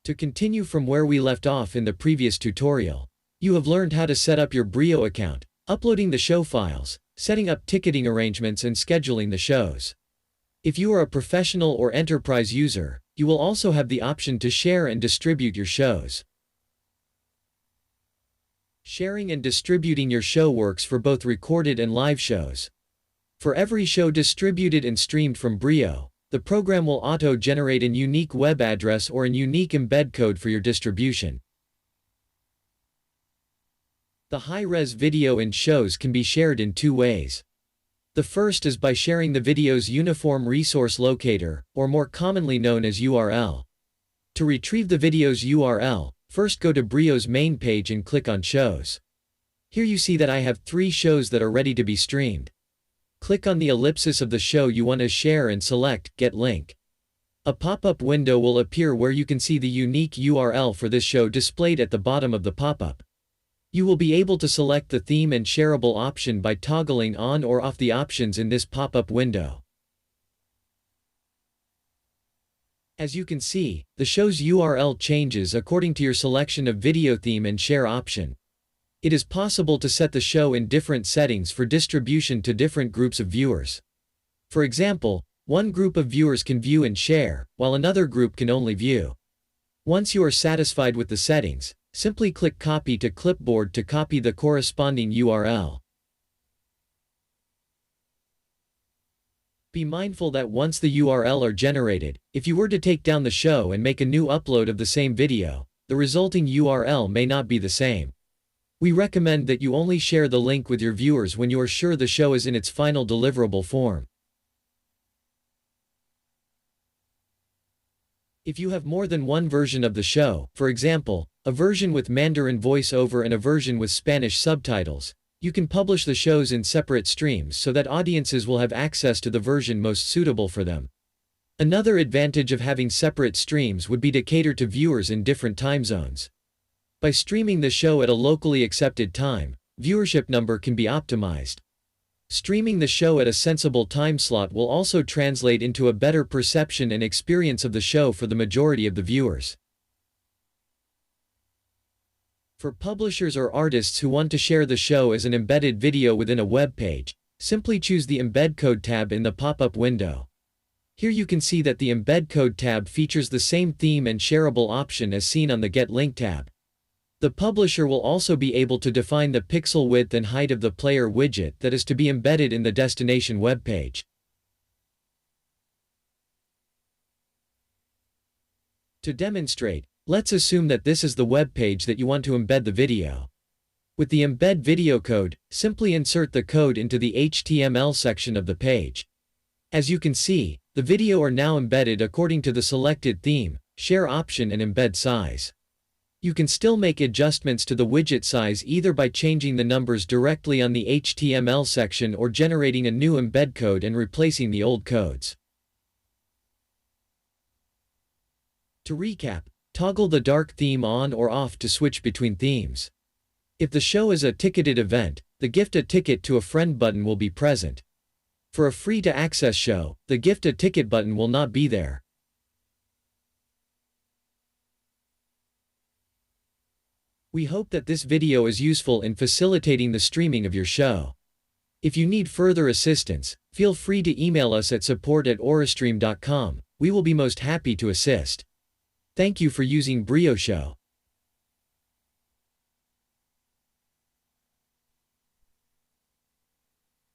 To continue from where we left off in the previous tutorial, you have learned how to set up your Brio account, uploading the show files, setting up ticketing arrangements and scheduling the shows. If you are a professional or enterprise user, you will also have the option to share and distribute your shows. Sharing and distributing your show works for both recorded and live shows. For every show distributed and streamed from Brio, the program will auto-generate a unique web address or a unique embed code for your distribution. The high-res video and shows can be shared in two ways. The first is by sharing the video's uniform resource locator, or more commonly known as URL. To retrieve the video's URL, first go to Brio's main page and click on Shows. Here you see that I have 3 shows that are ready to be streamed. Click on the ellipsis of the show you want to share and select Get Link. A pop-up window will appear where you can see the unique URL for this show displayed at the bottom of the pop-up. You will be able to select the theme and shareable option by toggling on or off the options in this pop-up window. As you can see, the show's URL changes according to your selection of video theme and share option. It is possible to set the show in different settings for distribution to different groups of viewers. For example, one group of viewers can view and share, while another group can only view. Once you are satisfied with the settings, simply click Copy to Clipboard to copy the corresponding URL. Be mindful that once the URL are generated, if you were to take down the show and make a new upload of the same video, the resulting URL may not be the same. We recommend that you only share the link with your viewers when you are sure the show is in its final deliverable form. If you have more than one version of the show, for example, a version with Mandarin voiceover and a version with Spanish subtitles, you can publish the shows in separate streams so that audiences will have access to the version most suitable for them. Another advantage of having separate streams would be to cater to viewers in different time zones. By streaming the show at a locally accepted time, viewership number can be optimized. Streaming the show at a sensible time slot will also translate into a better perception and experience of the show for the majority of the viewers. For publishers or artists who want to share the show as an embedded video within a web page, simply choose the Embed Code tab in the pop-up window. Here you can see that the Embed Code tab features the same theme and shareable option as seen on the Get Link tab. The publisher will also be able to define the pixel width and height of the player widget that is to be embedded in the destination web page. To demonstrate, let's assume that this is the web page that you want to embed the video. With the Embed Video code, simply insert the code into the HTML section of the page. As you can see, the video are now embedded according to the selected theme, share option and embed size. You can still make adjustments to the widget size either by changing the numbers directly on the HTML section or generating a new embed code and replacing the old codes. To recap, toggle the dark theme on or off to switch between themes. If the show is a ticketed event, the Gift a Ticket to a Friend button will be present. For a free-to-access show, the Gift a Ticket button will not be there. We hope that this video is useful in facilitating the streaming of your show. If you need further assistance, feel free to email us at support@orastream.com. We will be most happy to assist. Thank you for using Brio Show.